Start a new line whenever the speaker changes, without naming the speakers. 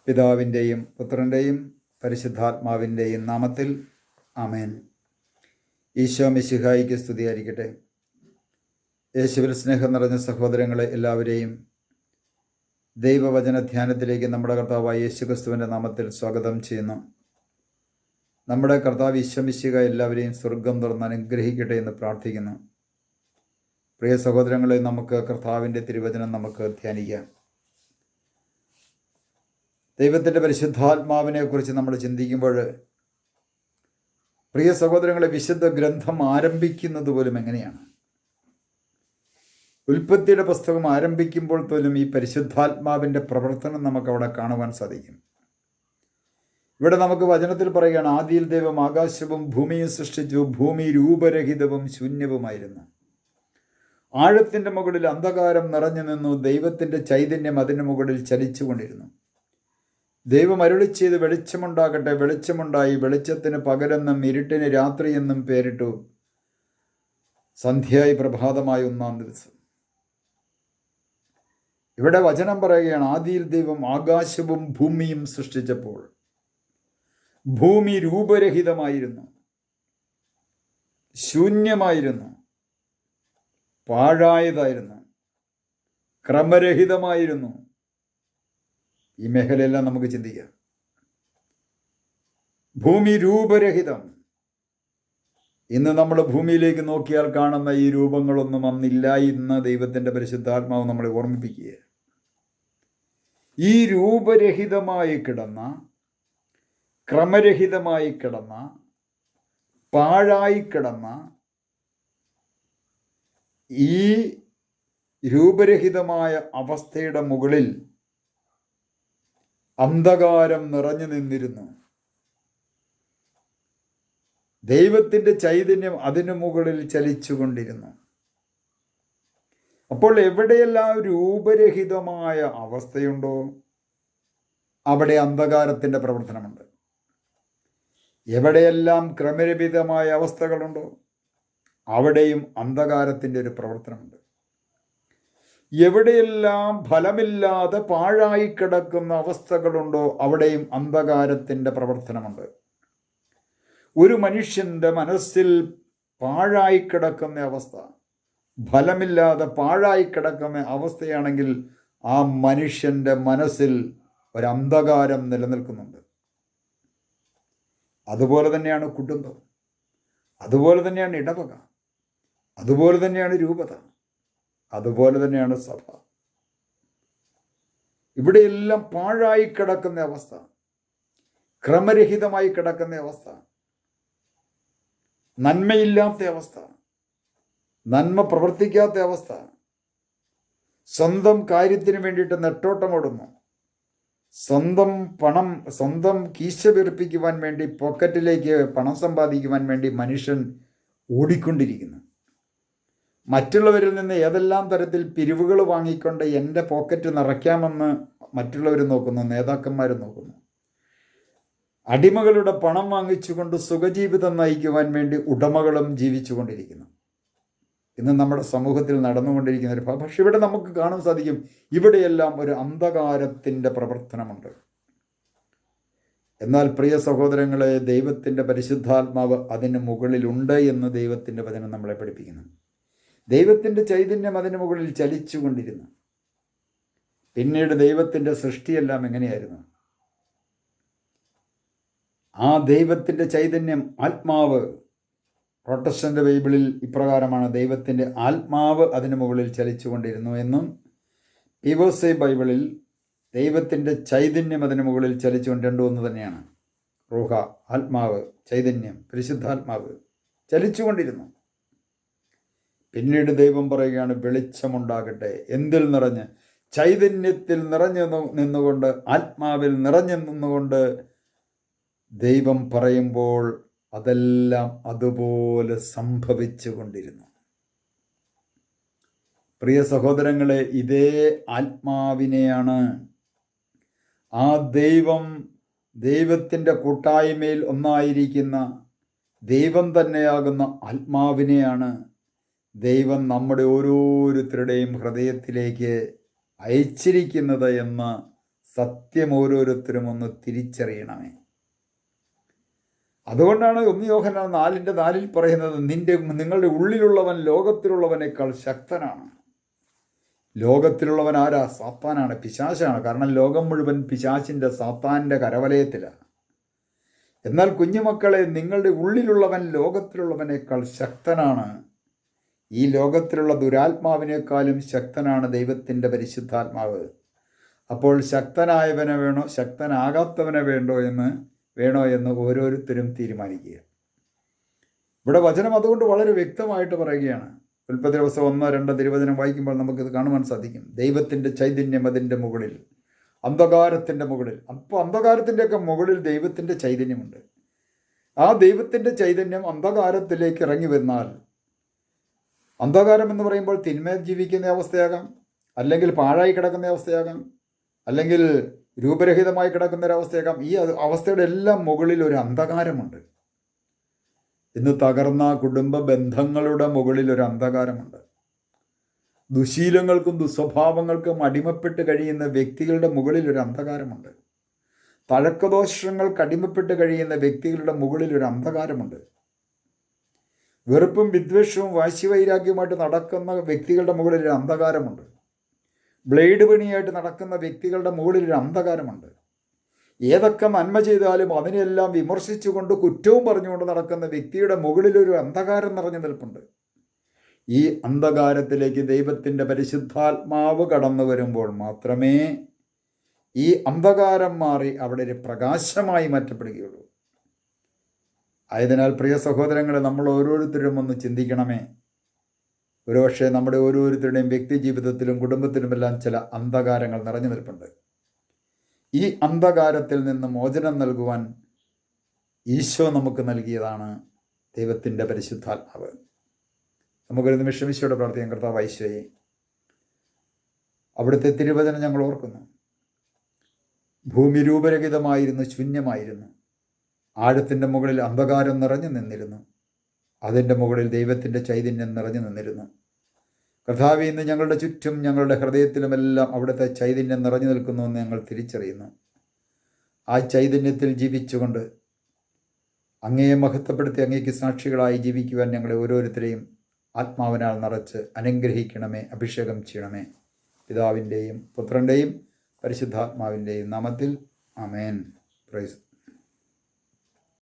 പിതാവിൻ്റെയും പുത്രൻ്റെയും പരിശുദ്ധാത്മാവിൻ്റെയും നാമത്തിൽ ആമേൻ. ഈശോ മിശിഹായിക്ക് സ്തുതിയായിരിക്കട്ടെ. യേശുവിൽ സ്നേഹം നിറഞ്ഞ സഹോദരങ്ങളെ എല്ലാവരെയും ദൈവവചന ധ്യാനത്തിലേക്ക് നമ്മുടെ കർത്താവായ യേശു ക്രിസ്തുവിൻ്റെ നാമത്തിൽ സ്വാഗതം ചെയ്യുന്നു. നമ്മുടെ കർത്താവ് ഈശോ മിശിഹ എല്ലാവരെയും സ്വർഗം തുറന്ന് അനുഗ്രഹിക്കട്ടെ എന്ന് പ്രാർത്ഥിക്കുന്നു. പ്രിയ സഹോദരങ്ങളെ, നമുക്ക് കർത്താവിൻ്റെ തിരുവചനം നമുക്ക് ധ്യാനിക്കാം. ദൈവത്തിൻ്റെ പരിശുദ്ധാത്മാവിനെ കുറിച്ച് നമ്മൾ ചിന്തിക്കുമ്പോൾ, പ്രിയ സഹോദരങ്ങളെ, വിശുദ്ധ ഗ്രന്ഥം ആരംഭിക്കുന്നത് പോലും എങ്ങനെയാണ്? ഉൽപ്പത്തിയുടെ പുസ്തകം ആരംഭിക്കുമ്പോൾ പോലും ഈ പരിശുദ്ധാത്മാവിൻ്റെ പ്രവർത്തനം നമുക്ക് അവിടെ കാണുവാൻ സാധിക്കും. ഇവിടെ നമുക്ക് വചനത്തിൽ പറയുകയാണ്, ആദിയിൽ ദൈവം ആകാശവും ഭൂമിയും സൃഷ്ടിച്ചു. ഭൂമി രൂപരഹിതവും ശൂന്യവുമായിരുന്നു. ആഴത്തിൻ്റെ മുകളിൽ അന്ധകാരം നിറഞ്ഞു നിന്നു. ദൈവത്തിൻ്റെ ചൈതന്യം അതിന് മുകളിൽ ചലിച്ചുകൊണ്ടിരുന്നു. ദൈവം അരുളി ചെയ്ത് വെളിച്ചമുണ്ടാകട്ടെ. വെളിച്ചമുണ്ടായി. വെളിച്ചത്തിന് പകലെന്നും ഇരുട്ടിന് രാത്രിയെന്നും പേരിട്ടു. സന്ധ്യയായി പ്രഭാതമായി ഒന്നാം ദിവസം. ഇവിടെ വചനം പറയുകയാണ്, ആദിയിൽ ദൈവം ആകാശവും ഭൂമിയും സൃഷ്ടിച്ചപ്പോൾ ഭൂമി രൂപരഹിതമായിരുന്നു, ശൂന്യമായിരുന്നു, പാഴായതായിരുന്നു, ക്രമരഹിതമായിരുന്നു. ഈ മേഖലയെല്ലാം നമുക്ക് ചിന്തിക്കാം. ഭൂമി രൂപരഹിതം. ഇന്ന് നമ്മൾ ഭൂമിയിലേക്ക് നോക്കിയാൽ കാണുന്ന ഈ രൂപങ്ങളൊന്നും അന്നില്ല എന്ന് ദൈവത്തിൻ്റെ പരിശുദ്ധാത്മാവ് നമ്മളെ ഓർമ്മിപ്പിക്കുക. ഈ രൂപരഹിതമായി കിടന്ന, ക്രമരഹിതമായി കിടന്ന, പാഴായി കിടന്ന ഈ രൂപരഹിതമായ അവസ്ഥയുടെ മുകളിൽ അന്ധകാരം നിറഞ്ഞു നിന്നിരുന്നു. ദൈവത്തിൻ്റെ ചൈതന്യം അതിനു മുകളിൽ ചലിച്ചുകൊണ്ടിരുന്നു. അപ്പോൾ എവിടെയെല്ലാം രൂപരഹിതമായ അവസ്ഥയുണ്ടോ അവിടെ അന്ധകാരത്തിൻ്റെ പ്രവർത്തനമുണ്ട്. എവിടെയെല്ലാം ക്രമരഹിതമായ അവസ്ഥകളുണ്ടോ അവിടെയും അന്ധകാരത്തിൻ്റെ ഒരു പ്രവർത്തനമുണ്ട്. എവിടെയെല്ലാം ഫലമില്ലാതെ പാഴായി കിടക്കുന്ന അവസ്ഥകളുണ്ടോ അവിടെയും അന്ധകാരത്തിൻ്റെ പ്രവർത്തനമുണ്ട്. ഒരു മനുഷ്യൻ്റെ മനസ്സിൽ പാഴായി കിടക്കുന്ന അവസ്ഥ, ഫലമില്ലാതെ പാഴായി കിടക്കുന്ന അവസ്ഥയാണെങ്കിൽ ആ മനുഷ്യൻ്റെ മനസ്സിൽ ഒരു അന്ധകാരം നിലനിൽക്കുന്നുണ്ട്. അതുപോലെ തന്നെയാണ് കുടുംബം, അതുപോലെ തന്നെയാണ് ഇടവക, അതുപോലെ തന്നെയാണ് രൂപത, അതുപോലെ തന്നെയാണ് സഭ. ഇവിടെയെല്ലാം പാഴായി കിടക്കുന്ന അവസ്ഥ, ക്രമരഹിതമായി കിടക്കുന്ന അവസ്ഥ, നന്മയില്ലാത്ത അവസ്ഥ, നന്മ പ്രവർത്തിക്കാത്ത അവസ്ഥ, സ്വന്തം കാര്യത്തിന് വേണ്ടിയിട്ട് നെട്ടോട്ടമോടുന്നു, സ്വന്തം കീശ വീർപ്പിക്കുവാൻ വേണ്ടി, പോക്കറ്റിലേക്ക് പണം സമ്പാദിക്കുവാൻ വേണ്ടി മനുഷ്യൻ ഓടിക്കൊണ്ടിരിക്കുന്നു. മറ്റുള്ളവരിൽ നിന്ന് ഏതെല്ലാം തരത്തിൽ പിരിവുകൾ വാങ്ങിക്കൊണ്ട് എൻ്റെ പോക്കറ്റ് നിറയ്ക്കാമെന്ന് മറ്റുള്ളവർ നോക്കുന്നു, നേതാക്കന്മാർ നോക്കുന്നു. അടിമകളുടെ പണം വാങ്ങിച്ചുകൊണ്ട് സുഖജീവിതം നയിക്കുവാൻ വേണ്ടി ഉടമകളും ജീവിച്ചു കൊണ്ടിരിക്കുന്നു. ഇന്ന് നമ്മുടെ സമൂഹത്തിൽ നടന്നുകൊണ്ടിരിക്കുന്ന ഒരു പക്ഷെ ഇവിടെ നമുക്ക് കാണാൻ സാധിക്കും, ഇവിടെയെല്ലാം ഒരു അന്ധകാരത്തിൻ്റെ പ്രവർത്തനമുണ്ട്. എന്നാൽ പ്രിയ സഹോദരങ്ങളെ, ദൈവത്തിൻ്റെ പരിശുദ്ധാത്മാവ് അതിന് മുകളിലുണ്ട് എന്ന് ദൈവത്തിൻ്റെ വചനം നമ്മളെ പഠിപ്പിക്കുന്നു. ദൈവത്തിൻ്റെ ചൈതന്യം അതിന് മുകളിൽ ചലിച്ചുകൊണ്ടിരുന്നു. പിന്നീട് ദൈവത്തിൻ്റെ സൃഷ്ടിയെല്ലാം എങ്ങനെയായിരുന്നു? ആ ദൈവത്തിൻ്റെ ചൈതന്യം, ആത്മാവ്, പ്രൊട്ടസ്റ്റന്റ് ബൈബിളിൽ ഇപ്രകാരമാണ്, ദൈവത്തിൻ്റെ ആത്മാവ് അതിന് മുകളിൽ ചലിച്ചുകൊണ്ടിരുന്നു എന്നും, പീവോസെ ബൈബിളിൽ ദൈവത്തിൻ്റെ ചൈതന്യം അതിന് മുകളിൽ ചലിച്ചുകൊണ്ട് രണ്ടും ഒന്ന് തന്നെയാണ്. റൂഹ, ആത്മാവ്, ചൈതന്യം, പരിശുദ്ധാത്മാവ് ചലിച്ചുകൊണ്ടിരുന്നു. പിന്നീട് ദൈവം പറയുകയാണ്, വെളിച്ചമുണ്ടാകട്ടെ. എന്തിൽ നിറഞ്ഞ്? ചൈതന്യത്തിൽ നിറഞ്ഞു നിന്നുകൊണ്ട്, ആത്മാവിൽ നിറഞ്ഞു നിന്നുകൊണ്ട് ദൈവം പറയുമ്പോൾ അതെല്ലാം അതുപോലെ സംഭവിച്ചു കൊണ്ടിരുന്നു. പ്രിയ സഹോദരങ്ങളെ, ഇതേ ആത്മാവിനെയാണ്, ആ ദൈവത്തിൻ്റെ കൂട്ടായ്മയിൽ ഒന്നായിരിക്കുന്ന ദൈവം തന്നെയാകുന്ന ആത്മാവിനെയാണ് ദൈവം നമ്മുടെ ഓരോരുത്തരുടെയും ഹൃദയത്തിലേക്ക് അയച്ചിരിക്കുന്നത് എന്ന് സത്യം ഓരോരുത്തരും ഒന്ന് തിരിച്ചറിയണമേ. അതുകൊണ്ടാണ് 1 യോഹന്നാൻ 4:4 പറയുന്നത്, നിങ്ങളുടെ ഉള്ളിലുള്ളവൻ ലോകത്തിലുള്ളവനേക്കാൾ ശക്തനാണ്. ലോകത്തിലുള്ളവൻ ആരാ? സാത്താനാണ്, പിശാചാണ്. കാരണം ലോകം മുഴുവൻ പിശാചിൻ്റെ സാത്താൻ്റെ കരവലയത്തിലാണ്. എന്നാൽ കുഞ്ഞുമക്കളെ, നിങ്ങളുടെ ഉള്ളിലുള്ളവൻ ലോകത്തിലുള്ളവനേക്കാൾ ശക്തനാണ്. ഈ ലോകത്തിലുള്ള ദുരാത്മാവിനേക്കാളും ശക്തനാണ് ദൈവത്തിൻ്റെ പരിശുദ്ധാത്മാവ്. അപ്പോൾ ശക്തനായവനെ വേണോ ശക്തനാകാത്തവനെ വേണോ എന്ന് ഓരോരുത്തരും തീരുമാനിക്കുക. ഇവിടെ വചനം അതുകൊണ്ട് വളരെ വ്യക്തമായിട്ട് പറയുകയാണ്. ഉൽപ്പത്തി ദിവസം 1-2 തിരുവചനം വായിക്കുമ്പോൾ നമുക്കിത് കാണുവാൻ സാധിക്കും. ദൈവത്തിൻ്റെ ചൈതന്യം അതിൻ്റെ മുകളിൽ, അന്ധകാരത്തിൻ്റെ മുകളിൽ. അപ്പോൾ അന്ധകാരത്തിൻ്റെയൊക്കെ മുകളിൽ ദൈവത്തിൻ്റെ ചൈതന്യമുണ്ട്. ആ ദൈവത്തിൻ്റെ ചൈതന്യം അന്ധകാരത്തിലേക്ക് ഇറങ്ങി വന്നാൽ, അന്ധകാരം എന്ന് പറയുമ്പോൾ തിന്മയിൽ ജീവിക്കുന്ന അവസ്ഥയാകാം, അല്ലെങ്കിൽ പാഴായി കിടക്കുന്ന അവസ്ഥയാകാം, അല്ലെങ്കിൽ രൂപരഹിതമായി കിടക്കുന്ന ഒരവസ്ഥയാകാം. ഈ അവസ്ഥയുടെ എല്ലാം മുകളിൽ ഒരു അന്ധകാരമുണ്ട്. ഇന്ന് തകർന്ന കുടുംബ ബന്ധങ്ങളുടെ മുകളിൽ ഒരു അന്ധകാരമുണ്ട്. ദുശീലങ്ങൾക്കും ദുസ്വഭാവങ്ങൾക്കും അടിമപ്പെട്ട് കഴിയുന്ന വ്യക്തികളുടെ മുകളിൽ ഒരു അന്ധകാരമുണ്ട്. തഴക്കദോഷങ്ങൾക്ക് അടിമപ്പെട്ട് കഴിയുന്ന വ്യക്തികളുടെ മുകളിൽ ഒരു അന്ധകാരമുണ്ട്. വെറുപ്പും വിദ്വേഷവും വാശിവൈരാഗ്യവുമായിട്ട് നടക്കുന്ന വ്യക്തികളുടെ മുകളിൽ ഒരു അന്ധകാരമുണ്ട്. ബ്ലേഡ് പണിയായിട്ട് നടക്കുന്ന വ്യക്തികളുടെ മുകളിൽ ഒരു അന്ധകാരമുണ്ട്. ഏതൊക്കെ നന്മ ചെയ്താലും അതിനെല്ലാം വിമർശിച്ചുകൊണ്ട് കുറ്റവും പറഞ്ഞുകൊണ്ട് നടക്കുന്ന വ്യക്തിയുടെ മുകളിലൊരു അന്ധകാരം നിറഞ്ഞു നിൽപ്പുണ്ട്. ഈ അന്ധകാരത്തിലേക്ക് ദൈവത്തിൻ്റെ പരിശുദ്ധാത്മാവ് കടന്നു വരുമ്പോൾ മാത്രമേ ഈ അന്ധകാരം മാറി അവിടെ ഒരു പ്രകാശമായി മാറ്റപ്പെടുകയുള്ളൂ. ആയതിനാൽ പ്രിയ സഹോദരങ്ങളെ, നമ്മൾ ഓരോരുത്തരും ഒന്ന് ചിന്തിക്കണമേ. ഒരുപക്ഷെ നമ്മുടെ ഓരോരുത്തരുടെയും വ്യക്തി ജീവിതത്തിലും കുടുംബത്തിലുമെല്ലാം ചില അന്ധകാരങ്ങൾ നിറഞ്ഞു നിൽപ്പുണ്ട്. ഈ അന്ധകാരത്തിൽ നിന്ന് മോചനം നൽകുവാൻ ഈശോ നമുക്ക് നൽകിയതാണ് ദൈവത്തിൻ്റെ പരിശുദ്ധാത്മാവ്. നമുക്കൊരു നിമിഷം ഈശോയുടെ പ്രാർത്ഥിക്കാം. കർത്താവ് ഈശോയെ, അവിടുത്തെ തിരുവചനം ഞങ്ങൾ ഓർക്കുന്നു. ഭൂമി രൂപരഹിതമായിരുന്നു, ശൂന്യമായിരുന്നു. ആഴത്തിൻ്റെ മുകളിൽ അന്ധകാരം നിറഞ്ഞു നിന്നിരുന്നു. അതിൻ്റെ മുകളിൽ ദൈവത്തിൻ്റെ ചൈതന്യം നിറഞ്ഞു നിന്നിരുന്നു. കർത്താവേ, ഇന്ന് ഞങ്ങളുടെ ചുറ്റും ഞങ്ങളുടെ ഹൃദയത്തിലുമെല്ലാം അവിടുത്തെ ചൈതന്യം നിറഞ്ഞു നിൽക്കുന്നുവെന്ന് ഞങ്ങൾ തിരിച്ചറിയുന്നു. ആ ചൈതന്യത്തിൽ ജീവിച്ചുകൊണ്ട് അങ്ങയെ മഹത്വപ്പെടുത്തി അങ്ങേക്ക് സാക്ഷികളായി ജീവിക്കുവാൻ ഞങ്ങളെ ഓരോരുത്തരെയും ആത്മാവിനാൽ നിറച്ച് അനുഗ്രഹിക്കണമേ, അഭിഷേകം ചെയ്യണമേ. പിതാവിൻ്റെയും പുത്രൻ്റെയും പരിശുദ്ധാത്മാവിൻ്റെയും നാമത്തിൽ ആമേൻ. പ്രൈസ്